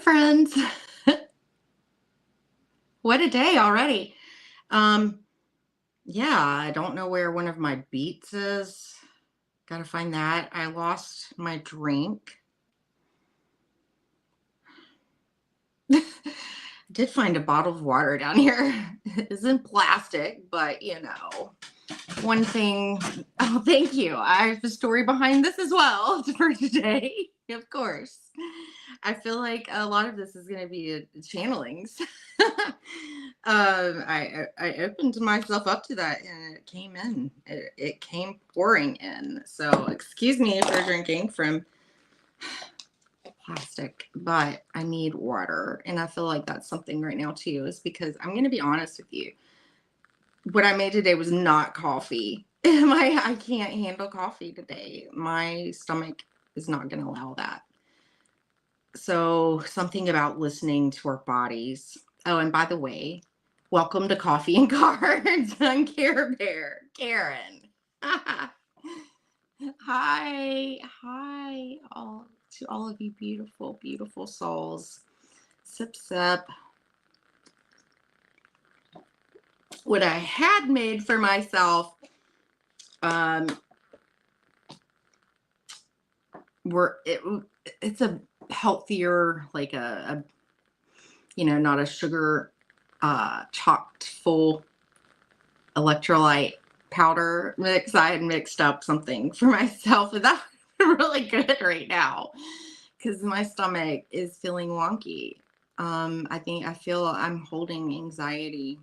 friends. What a day already. Um, yeah, I don't know where one of my beets is. Gotta find that. I lost my drink. Did find a bottle of water down here. It's in plastic, but one thing. Oh, thank you. I have a story behind this as well for today, of course. I feel like a lot of this is going to be channelings. I opened myself up to that, and it came in. It came pouring in. So excuse me for drinking from plastic, but I need water, and I feel like that's something right now too. Is because I'm going to be honest with you. What I made today was not coffee. I can't handle coffee today. My stomach is not going to allow that. So something about listening to our bodies. Oh, and by the way, welcome to Coffee and Cards. I'm Care Bear, Karen. Hi, all to all of you beautiful, beautiful souls. Sip, sip. What I had made for myself, it's a healthier, like not a sugar chocked full electrolyte powder mix. I had mixed up something for myself, and that's really good right now because my stomach is feeling wonky. I feel I'm holding anxiety.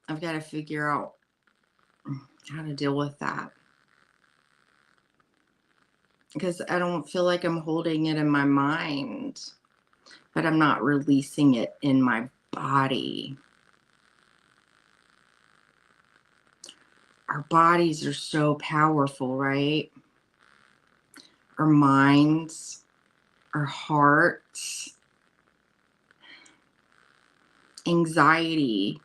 I've got to figure out how to deal with that because I don't feel like I'm holding it in my mind, but I'm not releasing it in my body. Our bodies are so powerful, right? Our minds, our hearts. Anxiety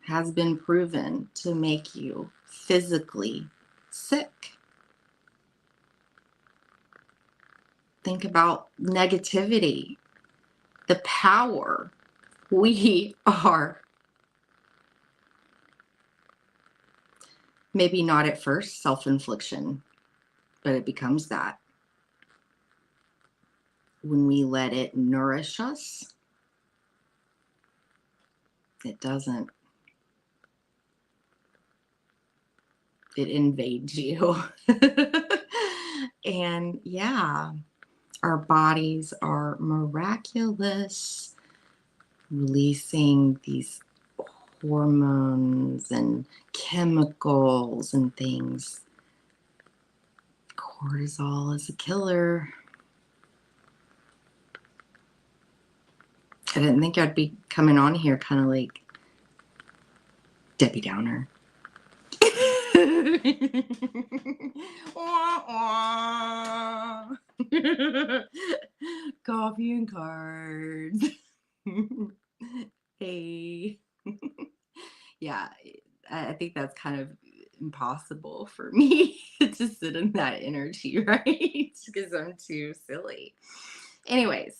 has been proven to make you physically sick. Think about negativity, the power we are. Maybe not at first self-infliction, but it becomes that when we let it nourish us. It doesn't. It invades you. And yeah, our bodies are miraculous, releasing these hormones and chemicals and things. Cortisol is a killer. I didn't think I'd be coming on here kind of like Debbie Downer. Wah, wah. Coffee and cards. Hey. Yeah, I think that's kind of impossible for me to sit in that energy, right? Because I'm too silly. Anyways,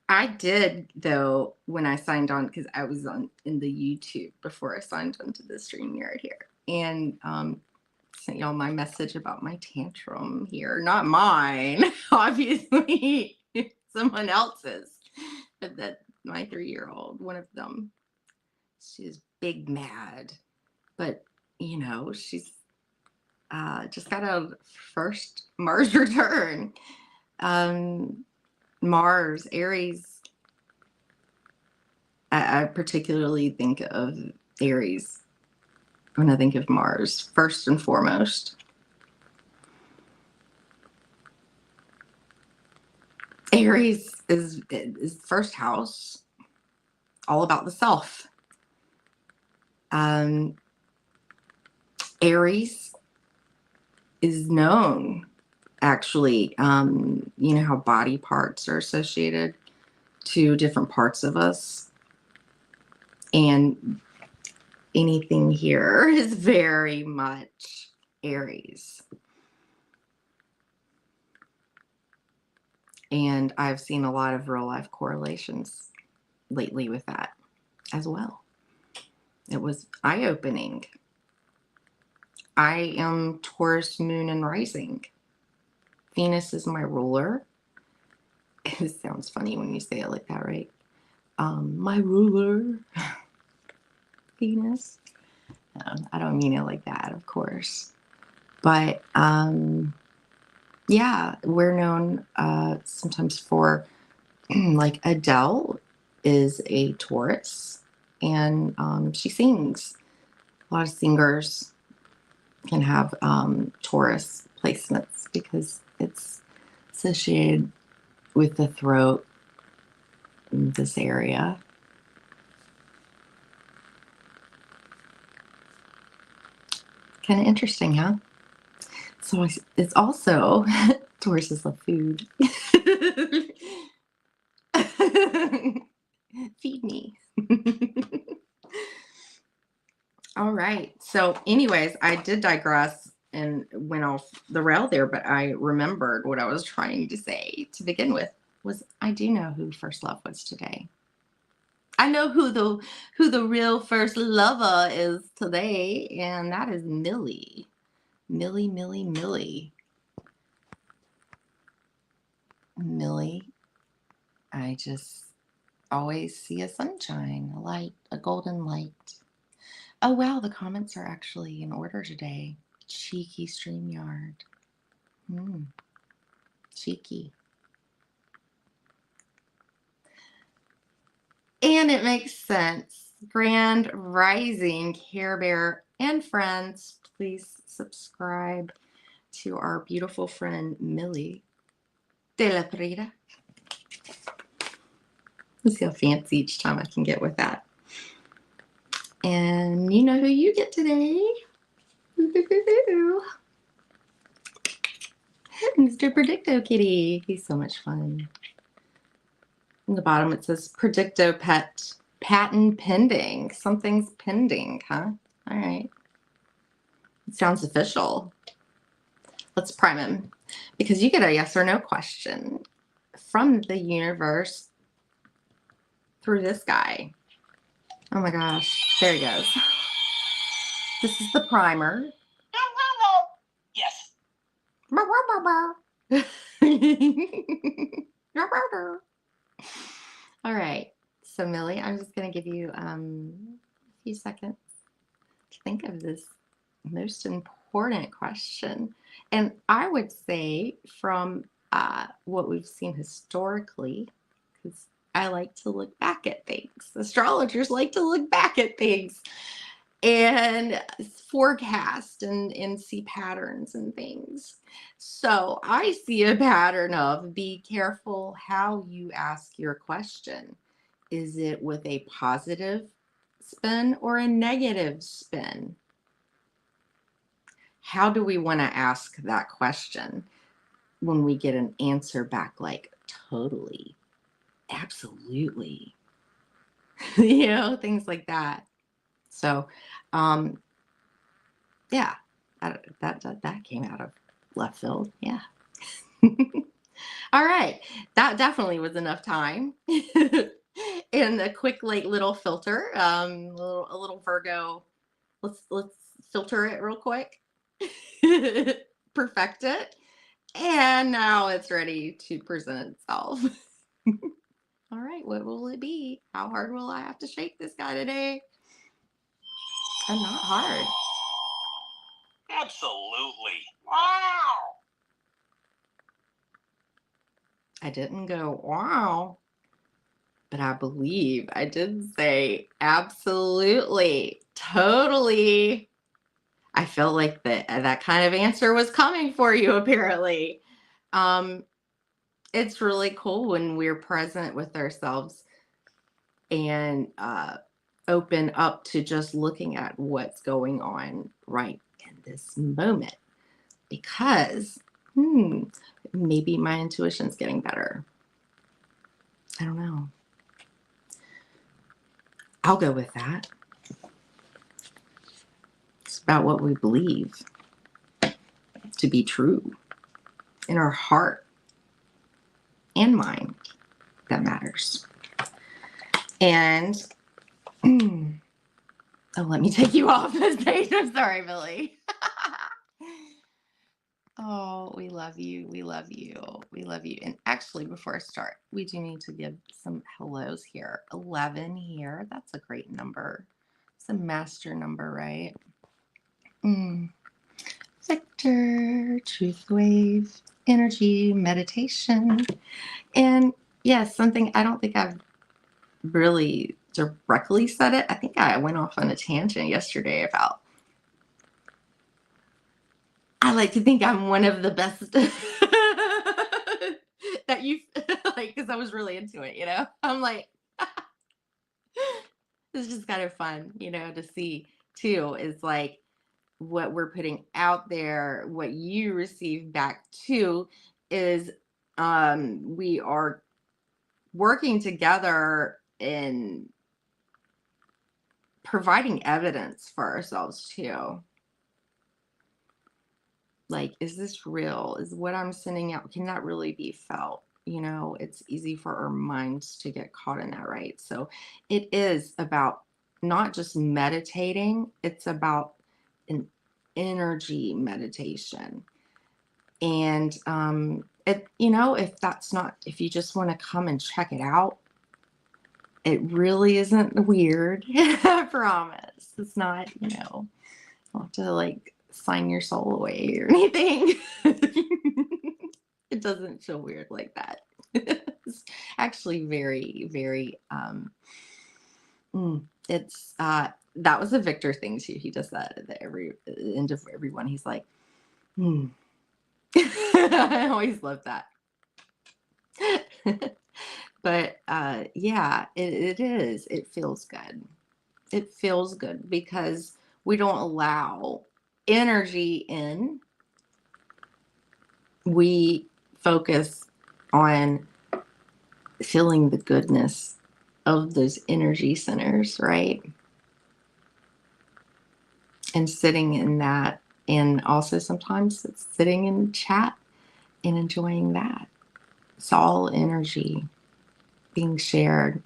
I did though when I signed on, because I was in the YouTube before I signed onto the StreamYard here, and sent y'all my message about my tantrum here. Not mine, obviously, someone else's. But that my 3-year-old, one of them, she's big mad, but she's just got a first Mars return. Mars, Aries. I particularly think of Aries when I think of Mars, first and foremost. Aries is first house, all about the self. Aries is known, actually, how body parts are associated to different parts of us. And anything here is very much Aries. And I've seen a lot of real life correlations lately with that as well. It was eye-opening. I am Taurus moon and rising. Venus is my ruler. It sounds funny when you say it like that, right? My ruler, Venus. I don't mean it like that, of course. But yeah, we're known sometimes for, like, Adele is a Taurus, and she sings. A lot of singers can have Taurus placements because it's associated with the throat in this area. Kind of interesting, huh? So it's also Tauruses love food. Feed me. All right. So, anyways, I did digress and went off the rail there, but I remembered what I was trying to say to begin with. Was I do know who first love was today. I know who the real first lover is today, and that is Millie. Millie, Millie, Millie. Millie, I just always see a sunshine, a light, a golden light. Oh, wow, the comments are actually in order today. Cheeky StreamYard. Cheeky. And it makes sense. Grand Rising, Care Bear, and friends, please subscribe to our beautiful friend Millie de la Prida. Let's see how fancy each time I can get with that. And you know who you get today? Mr. Predicto Kitty. He's so much fun. On the bottom it says Predicto Pet patent pending. Something's pending, huh? All right. It sounds official. Let's prime him because you get a yes or no question from the universe through this guy. Oh my gosh. There he goes. This is the primer. Yes. All right. So, Millie, I'm just going to give you a few seconds to think of this most important question. And I would say from what we've seen historically, because I like to look back at things. Astrologers like to look back at things and forecast and see patterns and things. So I see a pattern of be careful how you ask your question. Is it with a positive spin or a negative spin? How do we want to ask that question when we get an answer back like totally, absolutely, things like that. So, yeah, that came out of left field. Yeah. All right, that definitely was enough time. And a quick like little filter, a little Virgo. Let's filter it real quick. Perfect it. And now it's ready to present itself. All right, what will it be? How hard will I have to shake this guy today? And not hard. Absolutely. Wow. I didn't go, wow. But I believe I did say absolutely, totally. I felt like that kind of answer was coming for you, apparently. It's really cool when we're present with ourselves and open up to just looking at what's going on right in this moment. Because maybe my intuition's getting better. I don't know. I'll go with that. It's about what we believe to be true in our heart. and mind that matters. And oh, let me take you off the stage. I'm sorry, Billy. Oh, we love you. We love you. We love you. And actually, before I start, we do need to give some hellos here. 11 here. That's a great number. It's a master number, right? Victor, truth wave, energy, meditation. And yes, something I don't think I've really directly said it. I think I went off on a tangent yesterday about I like to think I'm one of the best that you like because I was really into it, I'm like, it's just kind of fun, to see too, is like what we're putting out there, what you receive back too, is we are working together in providing evidence for ourselves too. Like, is this real? Is what I'm sending out, can that really be felt? It's easy for our minds to get caught in that, right? So it is about not just meditating, it's about an energy meditation. And if you just want to come and check it out, it really isn't weird. I promise. It's not, you'll have to like sign your soul away or anything. It doesn't feel weird like that. It's actually very, very, it's, that was a Victor thing too. He does that at the end of everyone. He's like, I always love that. But yeah, it is. It feels good. It feels good because we don't allow energy in. We focus on feeling the goodness of those energy centers, right? And sitting in that. And also sometimes it's sitting in chat and enjoying that. It's all energy being shared,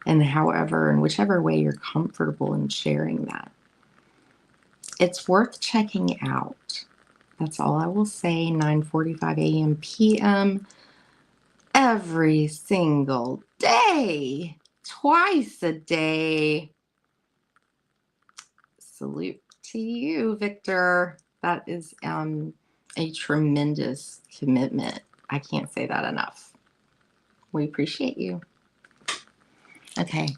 and however and whichever way you're comfortable in sharing that. It's worth checking out. That's all I will say. 9:45 a.m. p.m. every single day, twice a day. Salute to you, Victor. That is a tremendous commitment. I can't say that enough. We appreciate you. Okay.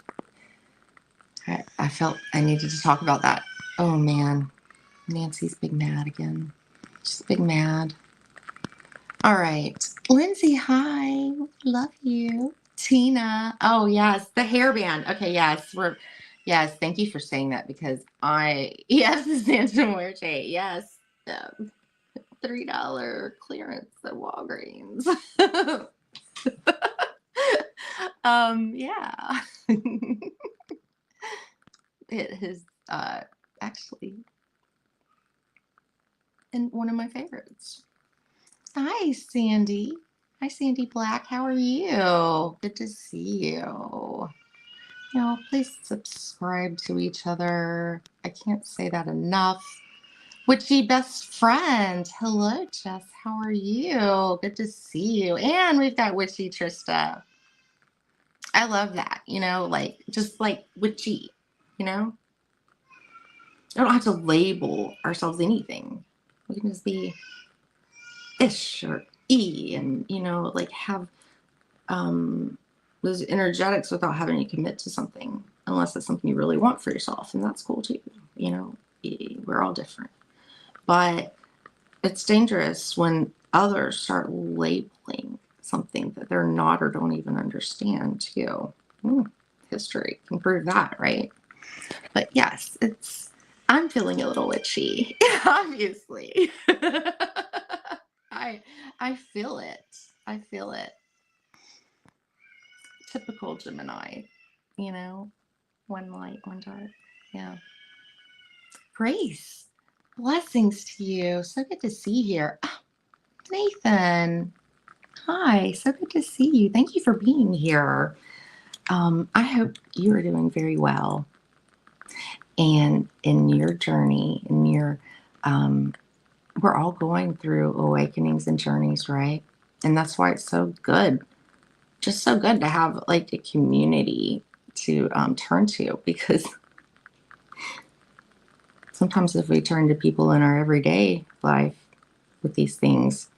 I felt I needed to talk about that. Oh man, Nancy's big mad again. She's big mad. All right. Lindsay, hi. Love you. Tina. Oh, yes. The hairband. Okay, yes. Yes, thank you for saying that because yes, the Santa Muerte. Yes. $3 clearance at Walgreens. Yeah. It is actually and one of my favorites. Hi, Sandy. Hi, Sandy Black. How are you? Good to see you. Please subscribe to each other. I can't say that enough. Witchy best friend. Hello, Jess. How are you? Good to see you. And we've got Witchy Trista. I love that. Just like witchy, you know? I don't have to label ourselves anything. We can just be ish or e and, like have those energetics without having to commit to something unless it's something you really want for yourself. And that's cool too. We're all different. But it's dangerous when others start labeling something that they're not or don't even understand too. History can prove that, right? But yes, I'm feeling a little witchy, obviously. I feel it. I feel it. Typical Gemini, one light, one dark. Yeah. Grace, blessings to you. So good to see you here. Oh, Nathan. Hi, so good to see you. Thank you for being here. I hope you are doing very well. And in your journey, um, we're all going through awakenings and journeys, right? And that's why it's so good, just so good to have like a community to turn to, because sometimes if we turn to people in our everyday life with these things,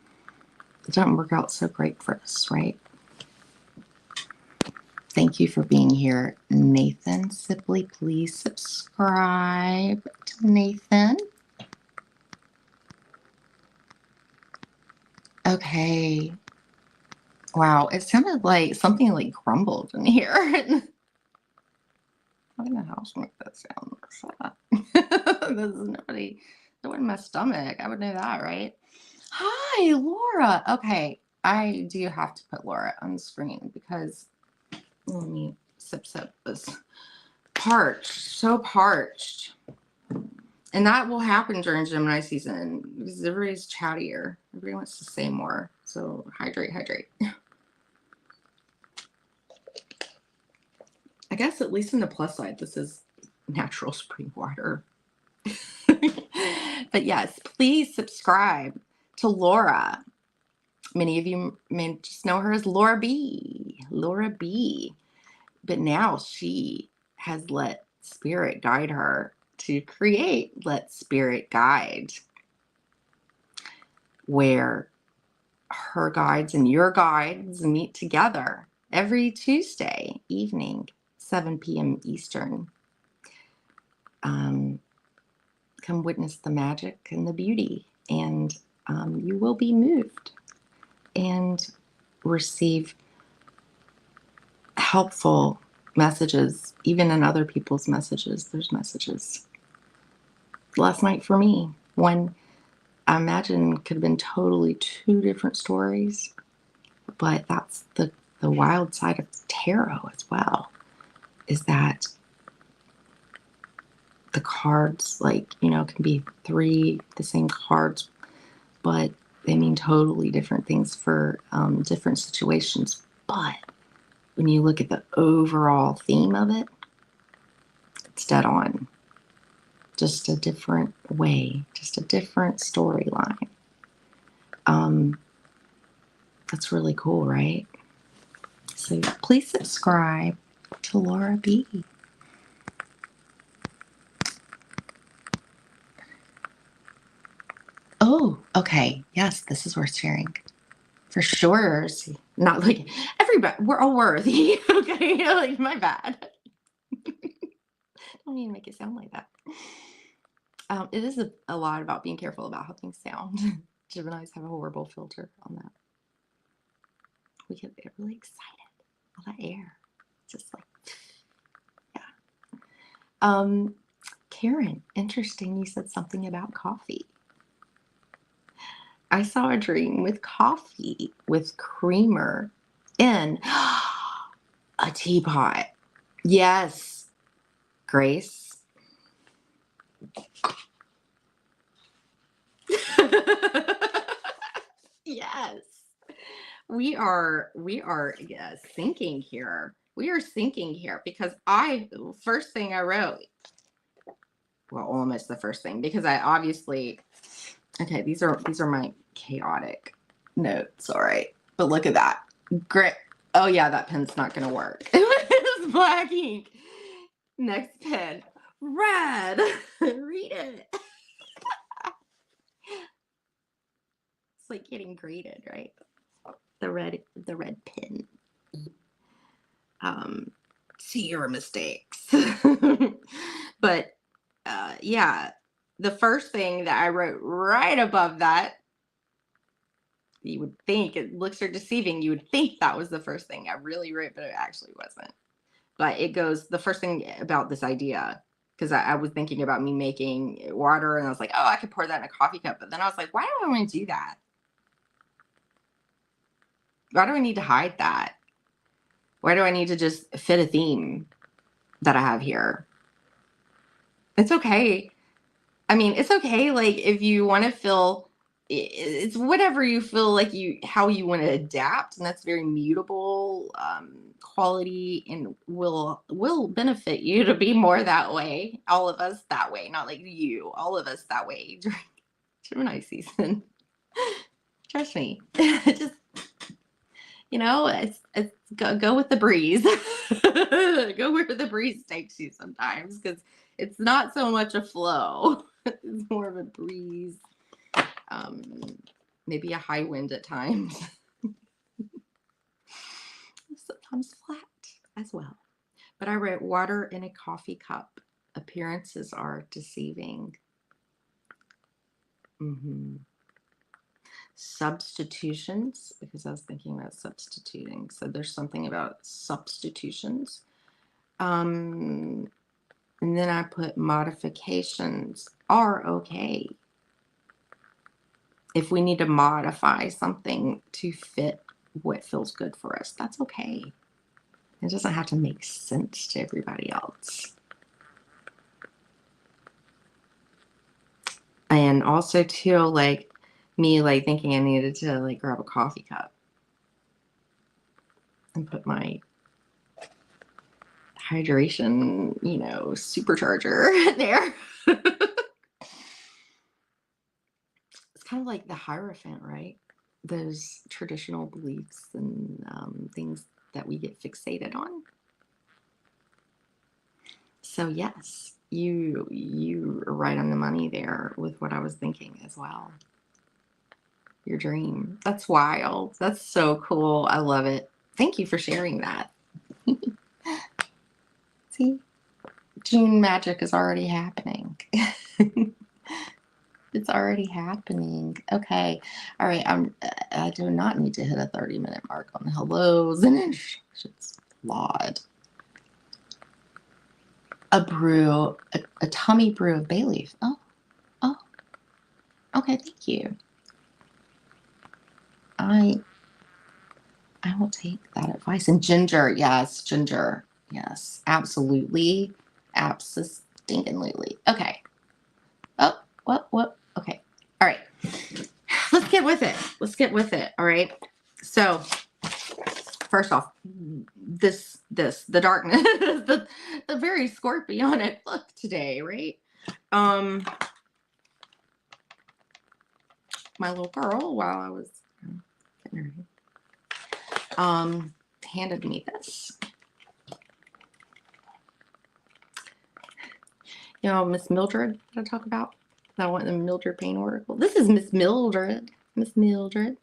it doesn't work out so great for us, right? Thank you for being here, Nathan Sibley. Please subscribe to Nathan. Okay. Wow, it sounded like something like grumbled in here. How in the house make that sound? This is nobody. That wasn't my stomach. I would know that, right? Hi, Laura. Okay, I do have to put Laura on the screen because let me sip this. Parched, so parched. And that will happen during Gemini season because everybody's chattier. Everybody wants to say more. So hydrate, hydrate. I guess at least in the plus side, this is natural spring water. But yes, please subscribe to Laura. Many of you may just know her as Laura B. Laura B. But now she has let spirit guide her to create Let Spirit Guide, where her guides and your guides meet together every Tuesday evening, 7 p.m. Eastern. Come witness the magic and the beauty, and you will be moved and receive helpful messages, even in other people's messages. There's messages. Last night for me, one I imagine could have been totally two different stories, but that's the wild side of tarot as well, is that the cards, like, can be three the same cards, but they mean totally different things for different situations. But when you look at the overall theme of it, it's dead on. Just a different way, just a different storyline. That's really cool, right? So please subscribe to Laura B. Oh, okay. Yes, this is worth sharing. For sure. Not like everybody, we're all worthy. Okay, like my bad. Don't need to make it sound like that. It is a lot about being careful about how things sound. Geminis have a horrible filter on that. We get really excited. All that air. Just like, yeah. Karen, interesting. You said something about coffee. I saw a dream with coffee with creamer in a teapot. Yes, Grace. Yes. We are yes, syncing here. We are syncing here because first thing I wrote, well, almost the first thing, because I obviously, okay, these are my chaotic notes, all right. But look at that. Great. Oh yeah, that pen's not gonna work. It's black ink. Next pen. Red. Read it. It's like getting graded, right? The red pen. See your mistakes. But yeah, the first thing that I wrote right above that, you would think, it looks are deceiving, you would think that was the first thing I really wrote, but it actually wasn't. But it goes, the first thing about this idea, because I was thinking about me making water and I was like, oh, I could pour that in a coffee cup. But then I was like, why do I want to do that? Why do I need to hide that? Why do I need to just fit a theme that I have here? It's okay. I mean, it's okay. Like if you want to feel it's whatever you feel like how you want to adapt, and that's very mutable quality, and will benefit you to be more that way. All of us that way, not like you. All of us that way during Gemini season. Trust me. Just it's go with the breeze. Go where the breeze takes you sometimes, because it's not so much a flow. It's more of a breeze. Um, Maybe a high wind at times. Sometimes flat as well. But I wrote water in a coffee cup. Appearances are deceiving. Substitutions, because I was thinking about substituting. So there's something about substitutions. And then I put modifications are okay. If we need to modify something to fit what feels good for us, that's okay. It doesn't have to make sense to everybody else. And also too, like me like thinking I needed to like grab a coffee cup and put my hydration, supercharger there. It's kind of like the Hierophant, right? Those traditional beliefs and things that we get fixated on. So yes, you are right on the money there with what I was thinking as well. Your dream. That's wild. That's so cool. I love it. Thank you for sharing that. See, June magic is already happening. It's already happening. Okay. All right. I do not need to hit a 30-minute mark on the hellos and instructions. Laud. A brew, a tummy brew of bay leaf. Oh. Okay. Thank you. I will take that advice. And ginger. Yes. Ginger. Yes. Absolutely. Absolutely. Okay. Oh, what? Okay. All right. Let's get with it. All right. So first off, the darkness, the very scorpionic look today, right? My little girl, while I was getting ready, handed me this. Miss Mildred that I talk about. I want the Mildred Payne Oracle. This is Miss Mildred. Miss Mildred.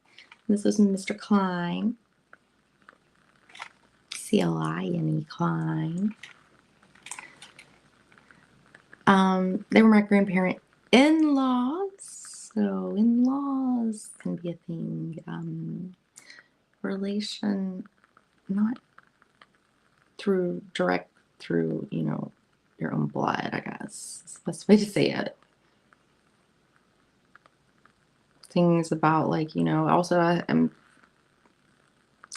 This is Mr. Klein. Cline Klein. They were my grandparent in-laws. So in-laws can be a thing. Relation, not direct through, your own blood, I guess. That's the best way to say it. Things about also I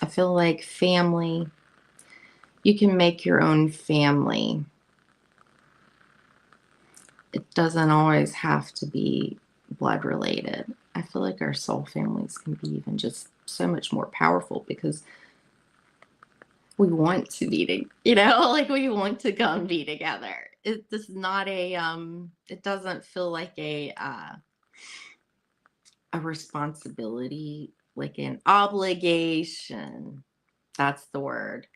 feel like family, you can make your own family. It doesn't always have to be blood related. I feel like our soul families can be even just so much more powerful because we want to be, like we want to come be together. It's not it doesn't feel like a responsibility, like an obligation. That's the word.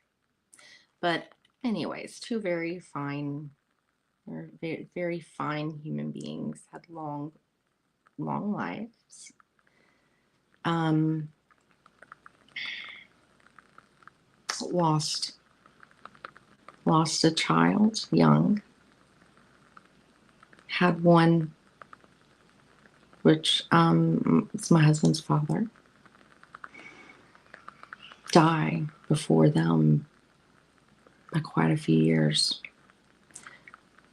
But anyways, two very fine, very, very fine human beings had long lives. Lost a child young. Had one, which it's my husband's father, die before them by quite a few years.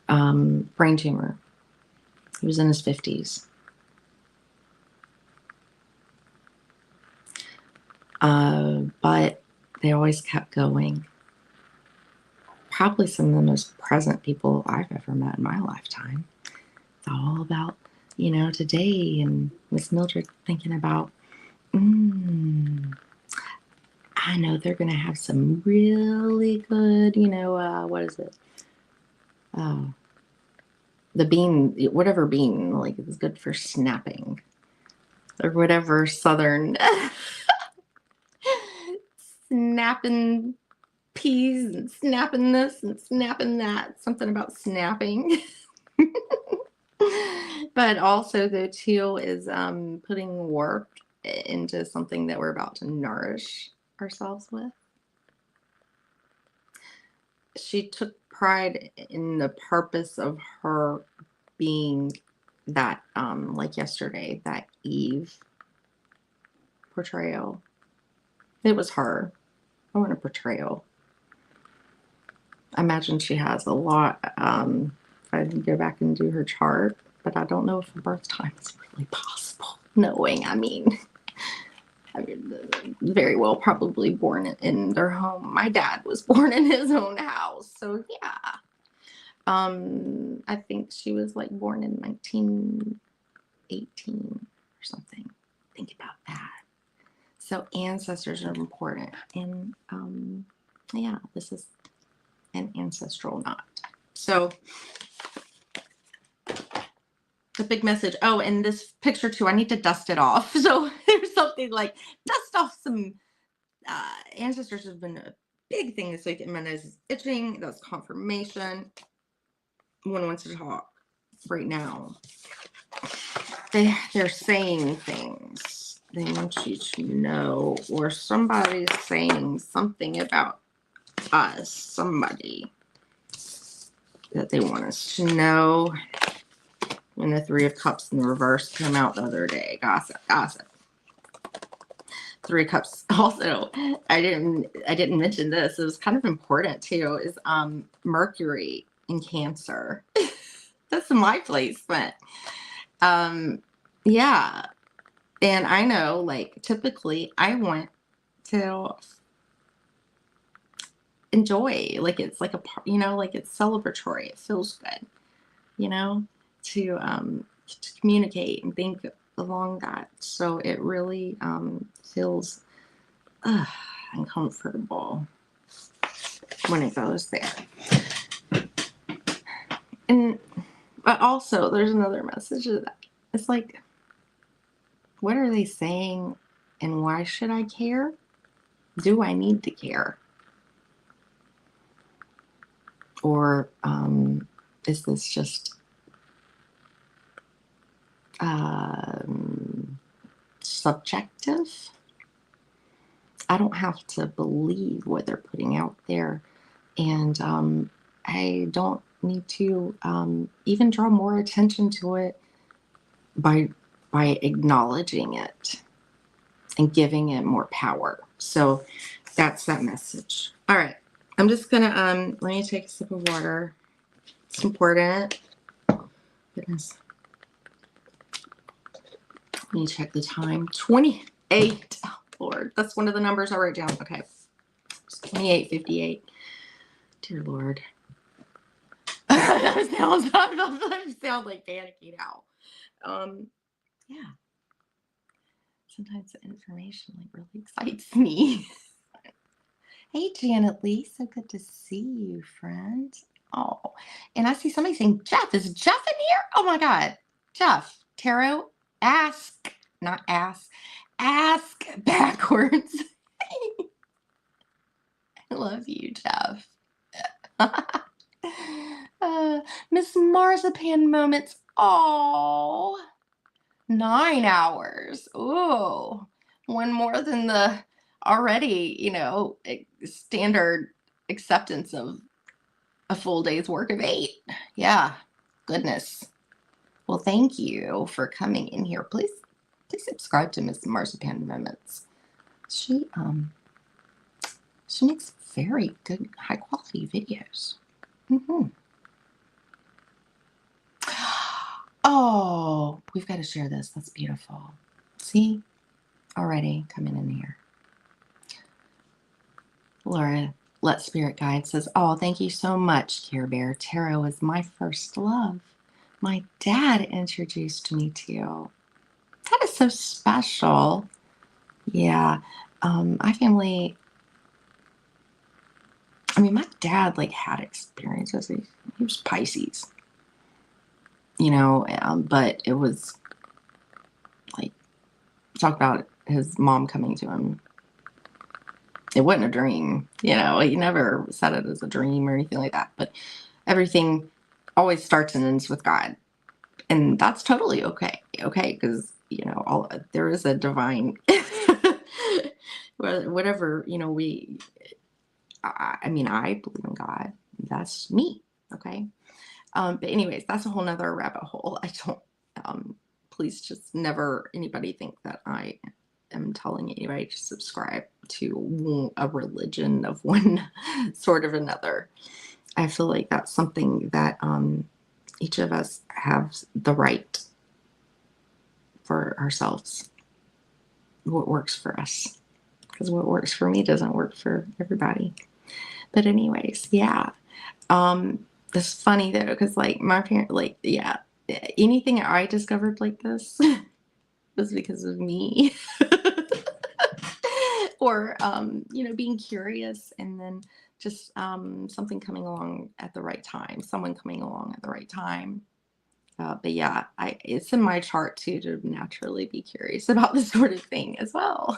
Brain tumor. He was in his 50s. But they always kept going. Probably some of the most present people I've ever met in my lifetime. It's all about, today, and Miss Mildred thinking about, I know they're going to have some really good, what is it? Oh, the bean, whatever bean, like it's good for snapping or whatever Southern snapping peas and snapping this and snapping that. Something about snapping. But also, though, too, is putting work into something that we're about to nourish ourselves with. She took pride in the purpose of her being that, like yesterday, that Eve portrayal. It was her. I want a portrayal. I imagine she has a lot. I'd go back and do her chart, but I don't know if her birth time is really possible. Knowing, I mean, very well probably born in their home. My dad was born in his own house, so yeah. I think she was like born in 1918 or something. Think about that. So ancestors are important, and yeah, this is an ancestral knot. So the big message. Oh, and this picture too, I need to dust it off. So there's something like dust off some ancestors has been a big thing this week. And is itching. That's confirmation. One wants to talk right now. They're saying things. They want you to know, or somebody's saying something about us, somebody that they want us to know. When the Three of Cups in the reverse came out the other day. Gossip. Three of Cups. Also, I didn't mention this. It was kind of important too. Is Mercury in Cancer. That's my placement. Yeah. And I know, like, typically I want to enjoy, like, it's like like it's celebratory. It feels good, to communicate and think along that. So it really feels uncomfortable when it goes there. But also, there's another message of that. It's like, what are they saying, and why should I care? Do I need to care? Or is this just subjective? I don't have to believe what they're putting out there. And I don't need to even draw more attention to it by acknowledging it and giving it more power. So that's that message. All right. I'm just going to, let me take a sip of water. It's important. Goodness. Let me check the time. 28. Oh, Lord. That's one of the numbers I wrote down. Okay. It's 28:58. Dear Lord. I sound like panicky now. Yeah. Sometimes the information like really excites me. Hey, Janet Lee. So good to see you, friend. Oh, and I see somebody saying, Jeff, is Jeff in here? Oh my God. Jeff, tarot, ask, not ask backwards. I love you, Jeff. Miss Marzipan moments. Oh, 9 hours. Ooh, one more than the already, standard acceptance of a full day's work of 8. Yeah, goodness. Well, thank you for coming in here. Please subscribe to Miss Marzipan Moments. She makes very good, high quality videos. Oh, we've got to share this. That's beautiful. See, already coming in here. Laura, Let Spirit Guide says, oh, thank you so much, Care Bear. Tarot is my first love. my dad introduced me to. That is so special. Yeah. My family, I mean, my dad like had experiences. He was Pisces, but it was like, talk about his mom coming to him. It wasn't a dream, he never said it as a dream or anything like that, but everything always starts and ends with God. And that's totally okay. Okay. Cause there is a divine, whatever, I mean, I believe in God. That's me. Okay. But anyways, that's a whole nother rabbit hole. I don't, please just never anybody think that I am telling anybody to subscribe to a religion of one sort of another. I feel like that's something that each of us have the right for ourselves, what works for us, because what works for me doesn't work for everybody. But anyways, yeah. It's funny though, because like my parents, like, yeah, anything I discovered like this was because of me. Or being curious, and then just something coming along at the right time, someone coming along at the right time. But yeah, it's in my chart too to naturally be curious about this sort of thing as well.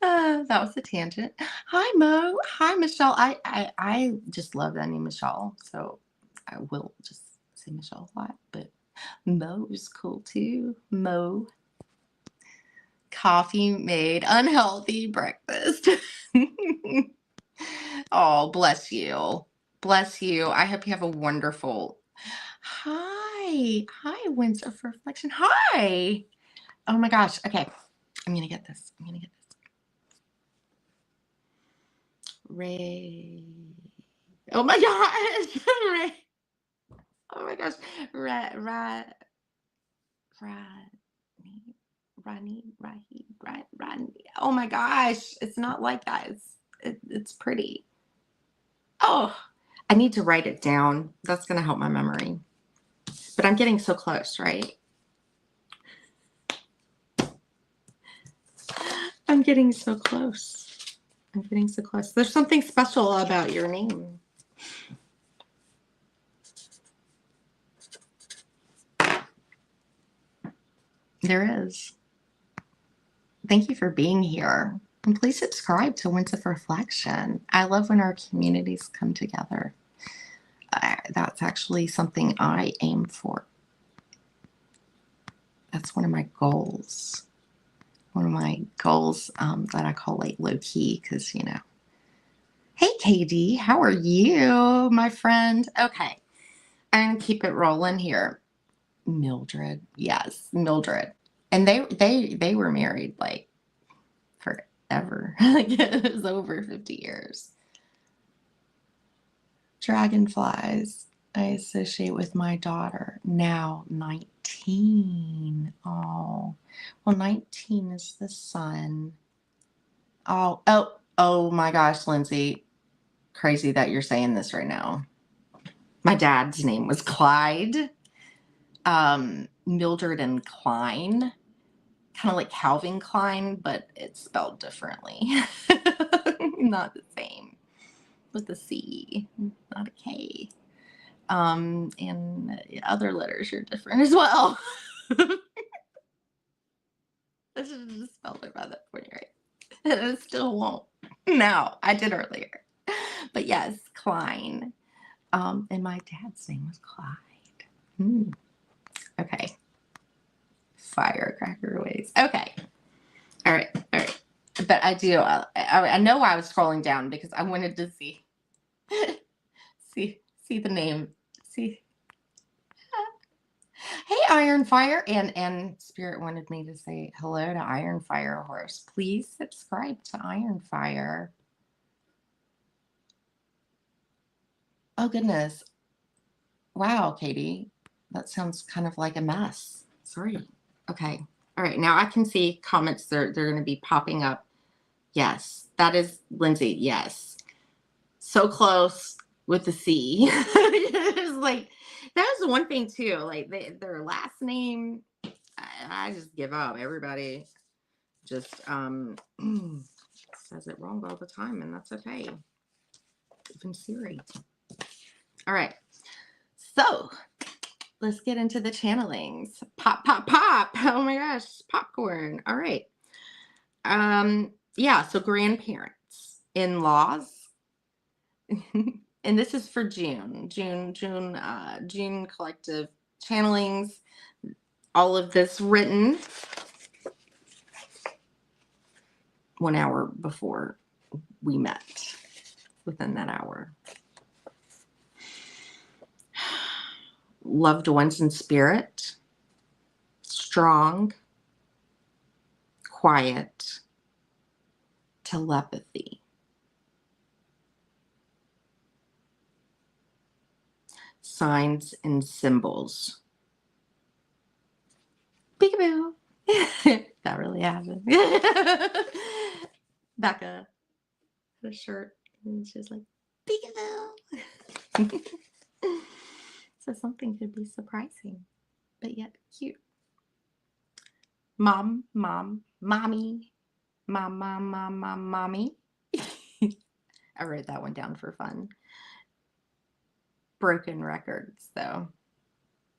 That was a tangent. Hi Mo. Hi Michelle. I just love that name Michelle, so I will just say Michelle a lot. But Mo is cool too. Mo. Coffee made unhealthy breakfast. Oh, bless you. Bless you. I hope you have a wonderful. Hi. Hi, Winds of Reflection. Hi. Oh my gosh. Okay. I'm going to get this. Ray. Oh my gosh. Ray. Oh my gosh. Rani. Oh my gosh. It's not like that. It's pretty. Oh, I need to write it down. That's going to help my memory. But I'm getting so close, right? I'm getting so close. There's something special about your name. There is. Thank you for being here. And please subscribe to Winds of Reflection. I love when our communities come together. That's actually something I aim for. That's one of my goals. That I call like low key, because Hey KD, how are you, my friend? Okay, I'm gonna keep it rolling here. Mildred, yes, Mildred, and they were married like forever. Like it was over 50 years. Dragonflies I associate with my daughter, now 19. Oh, well, 19 is the sun. Oh my gosh, Lindsay. Crazy that you're saying this right now. My dad's name was Clyde. Mildred and Klein. Kind of like Calvin Klein, but it's spelled differently. Not the same. With a C, not a K. And other letters are different as well. I should have just spelled it by that point, right? And it still won't. No, I did earlier. But yes, Klein. And my dad's name was Clyde. Okay. Firecracker ways. Okay. All right. But I do. I know I was scrolling down because I wanted to see the name. See. Hey, Iron Fire, and Spirit wanted me to say hello to Iron Fire Horse. Please subscribe to Iron Fire. Oh goodness. Wow, Katie. That sounds kind of like a mess. Sorry. Okay. All right. Now I can see comments. They're going to be popping up. Yes, that is Lindsay. Yes. So close. with the C. It's like that was the one thing too. Like their last name, I just give up. Everybody just says it wrong all the time, and that's okay. Even Siri. All right. So let's get into the channelings. Pop, pop, pop. Oh my gosh, popcorn. All right. Yeah, so grandparents, in-laws. And this is for June collective channelings. All of this written 1 hour before we met, within that hour. Loved ones in spirit, strong, quiet, telepathy. Signs and symbols. Peekaboo. That really happened. Becca had a shirt and she's like, peekaboo. So something could be surprising, but yet cute. Mom, mommy, mommy. I wrote that one down for fun. Broken records, though.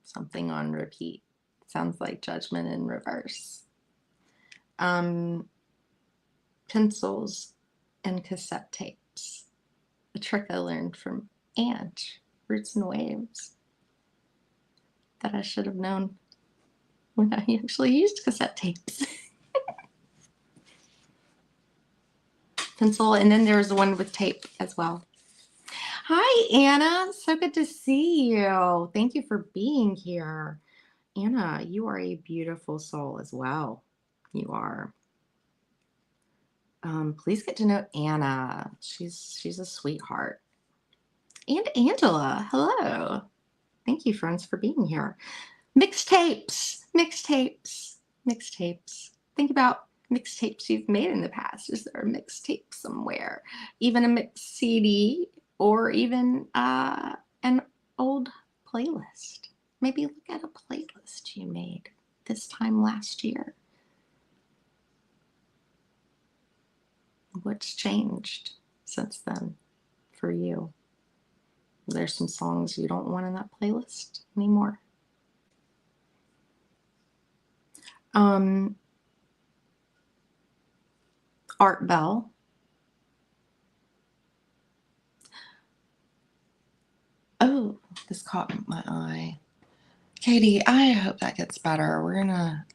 Something on repeat. Sounds like Judgment in reverse. Pencils and cassette tapes. A trick I learned from Aunt, Roots and Waves, that I should have known when I actually used cassette tapes. Pencil, and then there was the one with tape as well. Hi, Anna. So good to see you. Thank you for being here. Anna, you are a beautiful soul as well. You are. Please get to know Anna. She's a sweetheart. And Angela, hello. Thank you, friends, for being here. Mixtapes. Think about mixtapes you've made in the past. Is there a mixtape somewhere? Even a mix CD, or even an old playlist. Maybe look at a playlist you made this time last year. What's changed since then for you? There's some songs you don't want in that playlist anymore. Art Bell. Oh, this caught my eye. Katie, I hope that gets better. We're gonna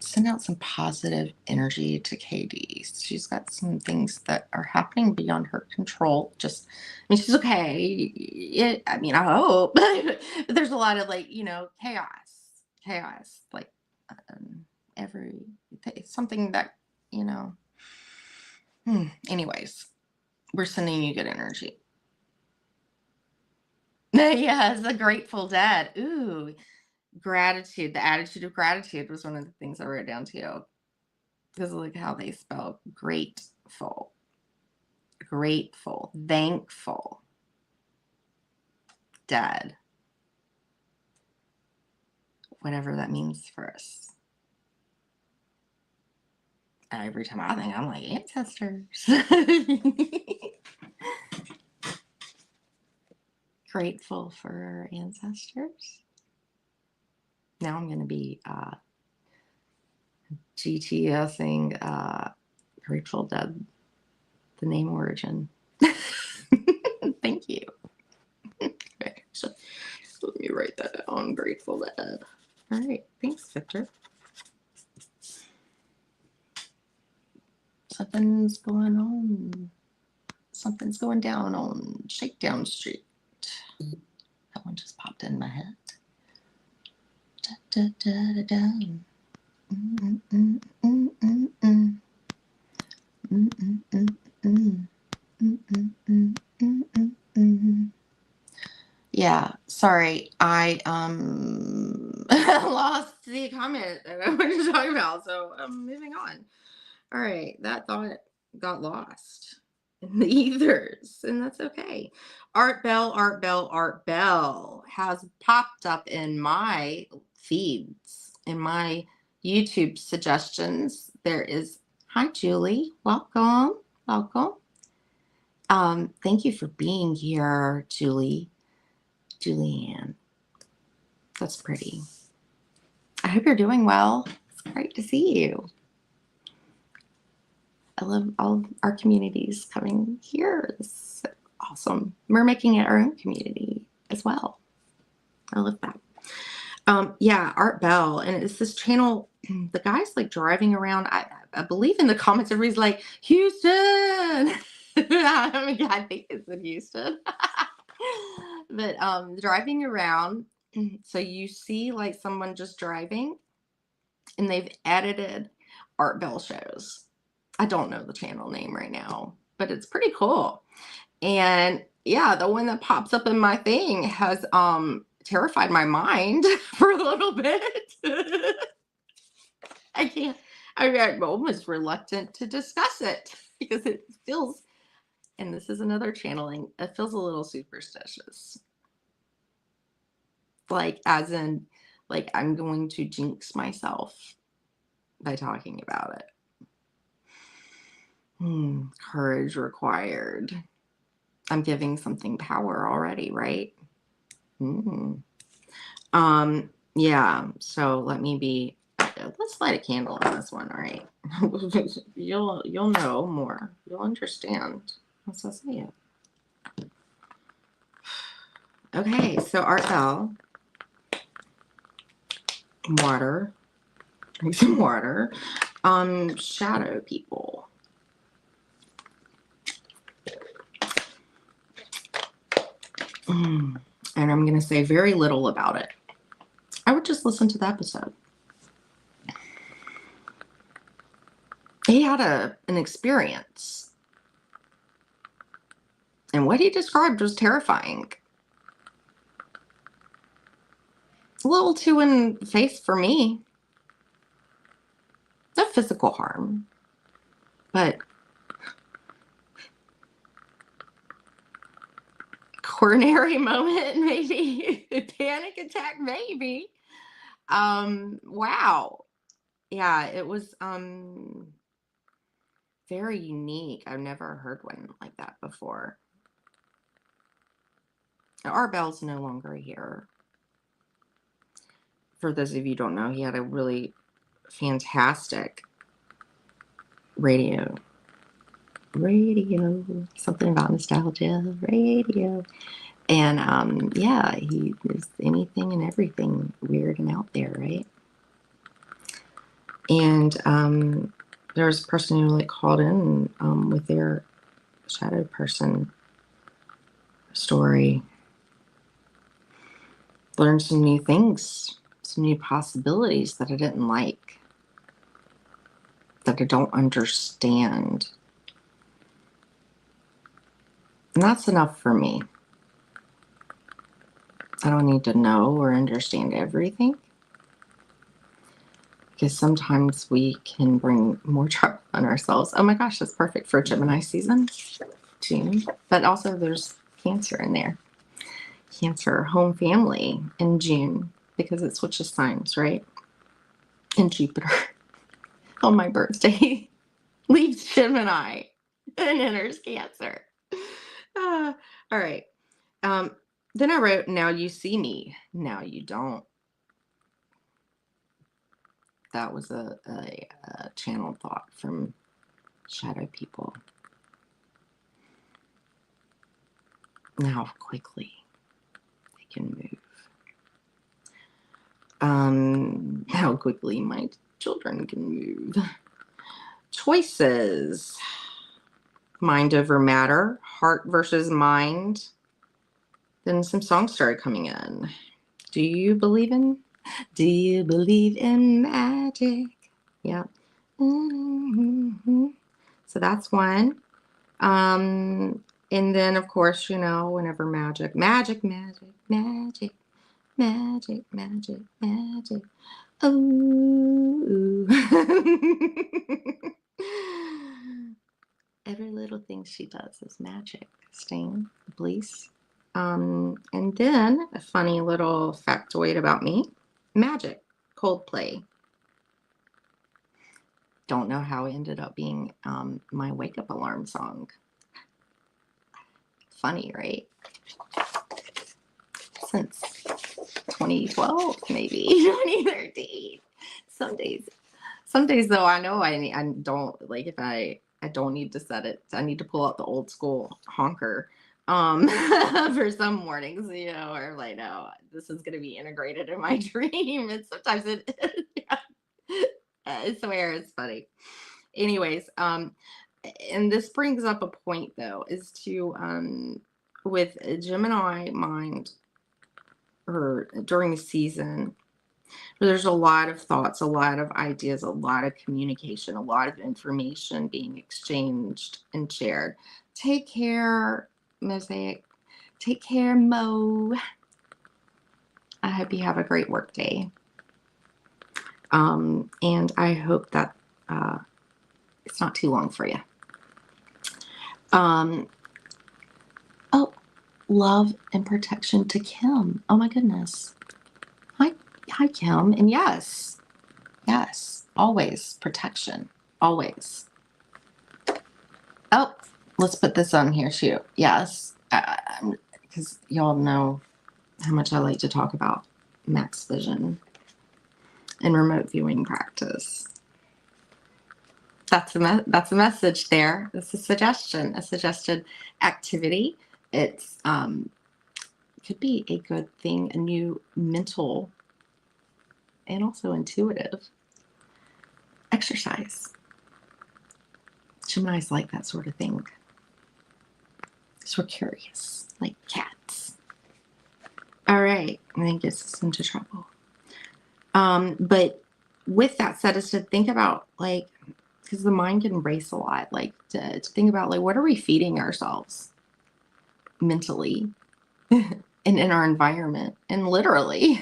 send out some positive energy to Katie. She's got some things that are happening beyond her control. Just, I mean, she's okay. I hope. But there's a lot of chaos. Like something that Anyways, we're sending you good energy. Yes, the Grateful Dead. Ooh. Gratitude, the attitude of gratitude was one of the things I wrote down too. Because of how they spell grateful, thankful, dead, whatever that means for us. Every time I think, I'm like, ancestors. Grateful for our ancestors. Now I'm going to be GTSing Grateful Dead, the name origin. Thank you. Okay, so let me write that down. Grateful Dead. All right, thanks, Victor. Something's going on. Something's going down on Shakedown Street. That one just popped in my head. Da, da, da, da, da. Yeah, sorry, I lost the comment that I wanted to talk about, so I'm moving on. All right, that thought got lost. in the ethers, and that's okay. Art Bell, Art Bell, Art Bell has popped up in my feeds, in my YouTube suggestions. There is, hi, Julie. Welcome. Welcome. Thank you for being here, Julie. Julianne. That's pretty. I hope you're doing well. It's great to see you. I love all of our communities coming here. It's awesome. We're making it our own community as well. I love that. Yeah, Art Bell, and it's this channel. The guy's like driving around. I believe in the comments, everybody's like, Houston. I mean, I think it's in Houston. But driving around, so you see like someone just driving, and they've edited Art Bell shows. I don't know the channel name right now, but it's pretty cool. And yeah, the one that pops up in my thing has terrified my mind for a little bit. I can't, I'm almost reluctant to discuss it because it feels, and this is another channeling, it feels a little superstitious. Like, as in, like, I'm going to jinx myself by talking about it. Courage required. I'm giving something power already, right? Yeah, so let's light a candle on this one, all right? You'll know more. You'll understand once I say it. Okay, so Art Bell. Water. Drink some water. Shadow people. And I'm going to say very little about it. I would just listen to the episode. He had an experience. And what he described was terrifying. It's a little too in the face for me. No physical harm. But coronary moment, maybe. Panic attack, maybe. Wow. Yeah, it was very unique. I've never heard one like that before. Our Bell's no longer here. For those of you who don't know, he had a really fantastic radio, something about nostalgia, radio. And yeah, he is anything and everything weird and out there, right? And there was a person who like called in with their shadow person story. Learned some new things, some new possibilities that I didn't like, that I don't understand. And that's enough for me. I don't need to know or understand everything, because sometimes we can bring more trouble on ourselves. Oh my gosh, that's perfect for Gemini season, June. But also there's Cancer in there. Cancer, home family in June, because it switches signs, right? And Jupiter on my birthday leaves Gemini and enters Cancer. All right. Then I wrote, now you see me, now you don't. That was a channel thought from shadow people. Now quickly they can move. How quickly my children can move. Choices. Mind over matter. Heart versus mind. Then some songs started coming in. Do you believe in magic? Yeah. So that's one. And then of course, whenever magic. Oh. Every little thing she does is magic. Stain, please. And then a funny little factoid about me. Magic, Coldplay. Don't know how it ended up being my wake up alarm song. Funny, right? Since 2012, maybe 2013. Some days, some days though, I know I don't like if I don't need to set it. I need to pull out the old school honker for some mornings, or like, no, this is gonna be integrated in my dream. And sometimes it yeah. I swear it's funny. Anyways, and this brings up a point though, is to with a Gemini mind or during the season, there's a lot of thoughts, a lot of ideas, a lot of communication, a lot of information being exchanged and shared. Take care, Mosaic. Take care, Mo. I hope you have a great work day. And I hope that it's not too long for you. Oh, love and protection to Kim. Oh my goodness. Hi, Kim. And yes, always protection. Always. Oh, let's put this on here. Shoot. Yes. Because y'all know how much I like to talk about max vision and remote viewing practice. That's a message there. That's a suggestion, a suggested activity. It's could be a good thing, a new mental and also intuitive exercise. Gemini's like that sort of thing. So we're curious, like cats. All right, I think it gets us into trouble. But with that said, is to think about like, because the mind can race a lot, like to think about like, what are we feeding ourselves mentally and in our environment? And literally,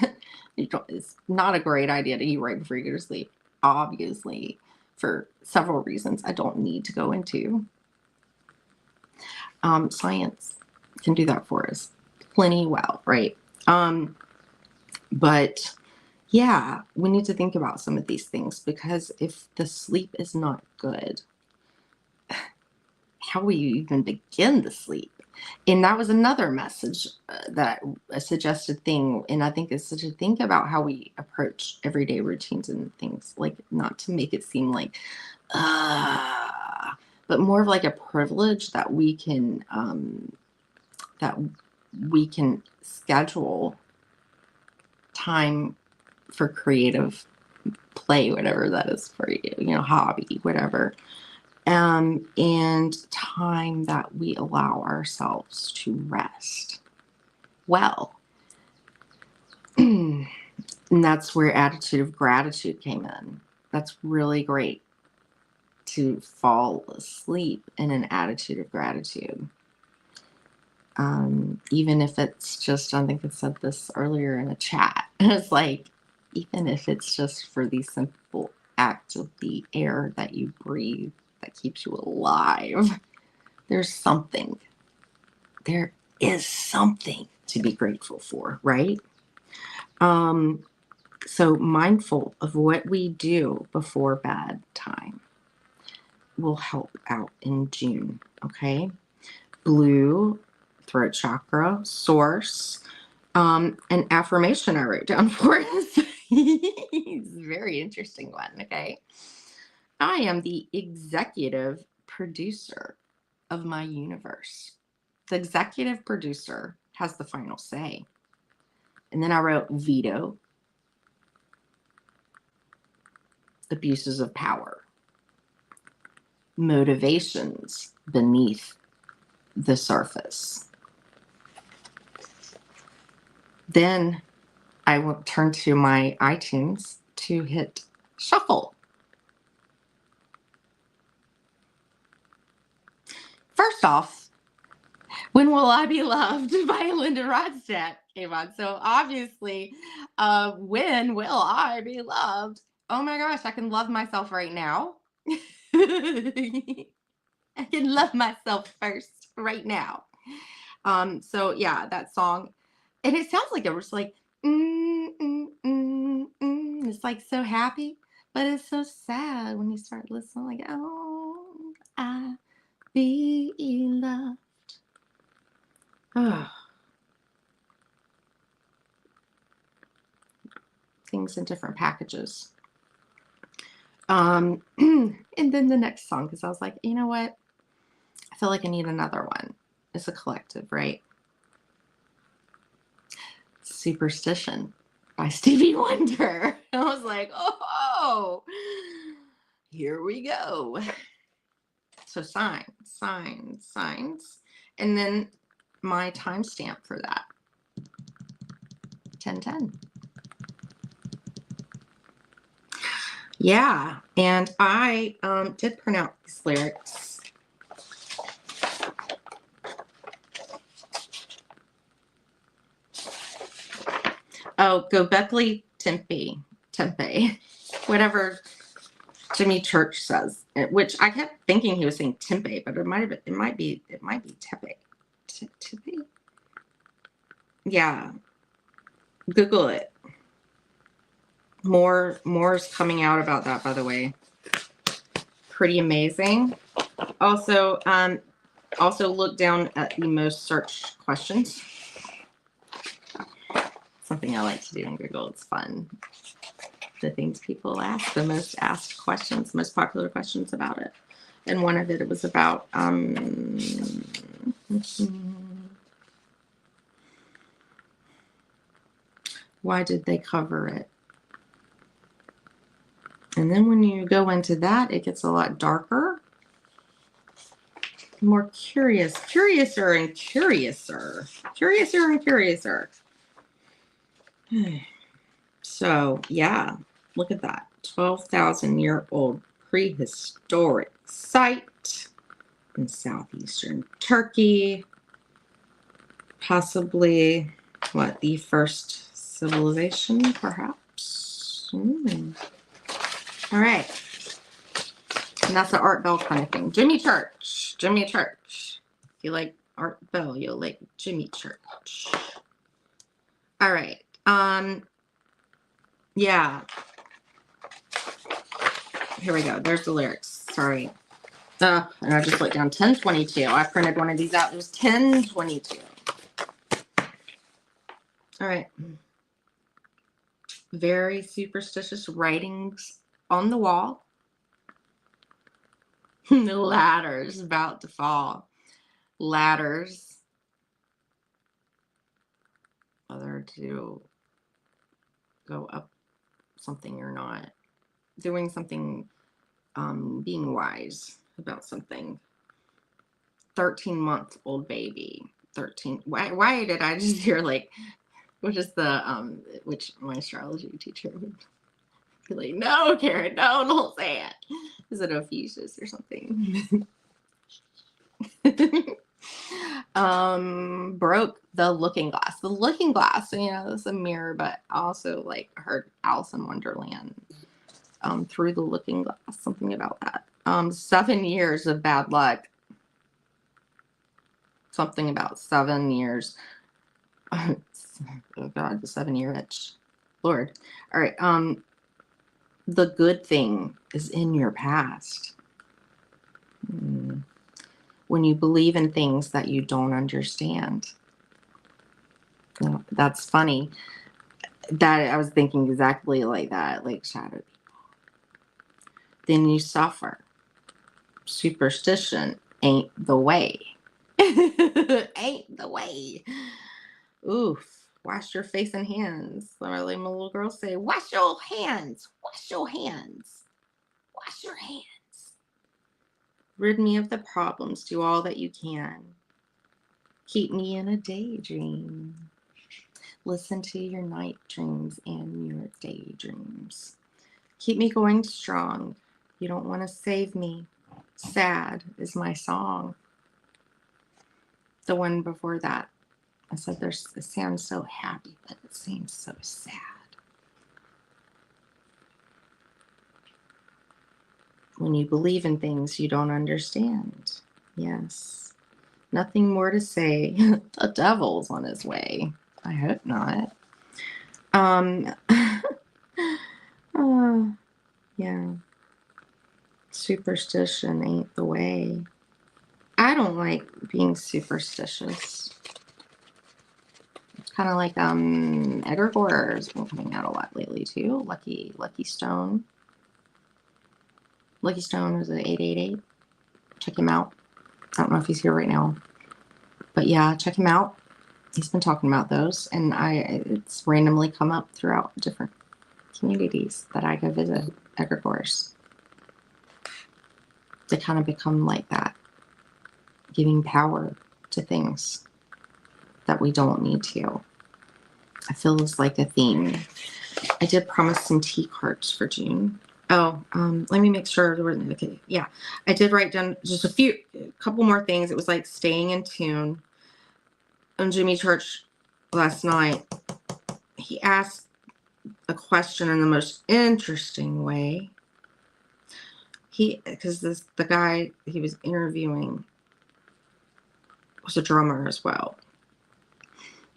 it's not a great idea to eat right before you go to sleep, obviously, for several reasons I don't need to go into. Science can do that for us plenty well, right? But yeah, we need to think about some of these things, because if the sleep is not good, how will you even begin to sleep? And that was another message that a suggested thing. And I think it's to think about how we approach everyday routines and things, like not to make it seem like, but more of like a privilege that we can schedule time for creative play, whatever that is for you, hobby, whatever. And time that we allow ourselves to rest well. And that's where attitude of gratitude came in. That's really great to fall asleep in an attitude of gratitude. Even if it's just, I think I said this earlier in a chat, it's like, even if it's just for the simple act of the air that you breathe that keeps you alive, there is something to be grateful for, right? So mindful of what we do before bedtime will help out in June, okay? Blue, throat chakra, source, an affirmation I wrote down for us. It's a very interesting one, okay? I am the executive producer of my universe. The executive producer has the final say. And then I wrote veto, abuses of power, motivations beneath the surface. Then I will turn to my iTunes to hit shuffle. First off, When Will I Be Loved by Linda Ronstadt came on. So obviously, when will I be loved? Oh my gosh, I can love myself right now. I can love myself first right now. So yeah, that song, and it sounds like it was like, it's like so happy, but it's so sad when you start listening. Like, oh, I be loved. Oh, things in different packages. And then the next song, because I was like, you know what? I feel like I need another one. It's a collective, right? Superstition by Stevie Wonder. I was like, oh, here we go. So signs, signs, signs. And then my timestamp for that, 10:10. Yeah. And I did print out these lyrics. Oh, go Beckley Tempe, whatever Jimmy Church says, which I kept thinking he was saying Tempe, but it might be Tepe. Tepe? Yeah. Google it. More's coming out about that, by the way. Pretty amazing. Also look down at the most searched questions. Something I like to do in Google. It's fun. The things people ask, the most asked questions, most popular questions about it. And one of it was about why did they cover it? And then when you go into that, it gets a lot darker, more curiouser and curiouser. So, yeah, look at that. 12,000-year-old prehistoric site in southeastern Turkey. Possibly, the first civilization, perhaps? All right. And that's the Art Bell kind of thing. Jimmy Church. If you like Art Bell, you'll like Jimmy Church. All right. Yeah. Here we go. There's the lyrics. Sorry. And I just put down 1022. I printed one of these out. It was 1022. All right. Very superstitious writings on the wall. The ladder's about to fall. Ladders. Whether to go up something or not. Doing something, being wise about something. 13-month-old baby. 13. Why did I just hear like, what is the, which my astrology teacher would be like, no, Karen, no, don't say it. Is it Ophiuchus or something? Broke the looking glass. The looking glass, so, it's a mirror, but I also like heard Alice in Wonderland, through the looking glass, something about that. 7 years of bad luck. Something about 7 years. Oh God, the 7-year itch. Lord. All right. The good thing is in your past. When you believe in things that you don't understand. That's funny. That I was thinking exactly like that, like shadow people. Then you suffer. Superstition ain't the way. Ain't the way. Oof. Wash your face and hands. Like my little girl say, wash your hands. Wash your hands. Wash your hands. Rid me of the problems. Do all that you can. Keep me in a daydream. Listen to your night dreams and your daydreams. Keep me going strong. You don't want to save me. Sad is my song. The one before that, I said, it sounds so happy, but it seems so sad. When you believe in things you don't understand. Yes. Nothing more to say. The devil's on his way. I hope not. Yeah. Superstition ain't the way. I don't like being superstitious. It's kind of like egregores been coming out a lot lately too. Lucky Stone. Lucky Stone is an 888. Check him out. I don't know if he's here right now, but yeah, check him out. He's been talking about those, and it's randomly come up throughout different communities that I go visit. Egregores. They kind of become like that, giving power to things that we don't need to. I feel it's like a theme. I did promise some tea cards for June. Oh, let me make sure we're okay. Yeah, I did write down just a couple more things. It was like staying in tune. On Jimmy Church last night, he asked a question in the most interesting way. Because the guy he was interviewing was a drummer as well.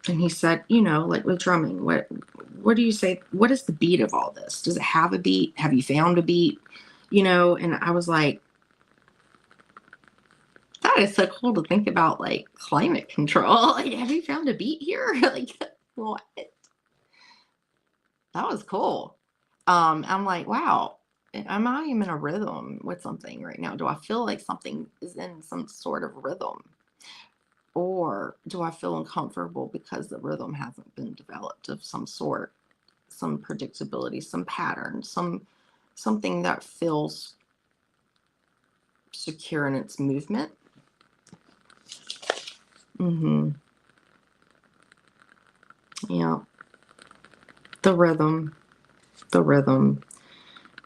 And he said, like with drumming, what do you say? What is the beat of all this? Does it have a beat? Have you found a beat? And I was like, that is so cool to think about, like climate control. Like, have you found a beat here? Like, what? That was cool. I'm like, wow, am I even in a rhythm with something right now? Do I feel like something is in some sort of rhythm? Or do I feel uncomfortable because the rhythm hasn't been developed of some sort, some predictability, some pattern, something that feels secure in its movement? Yeah. The rhythm.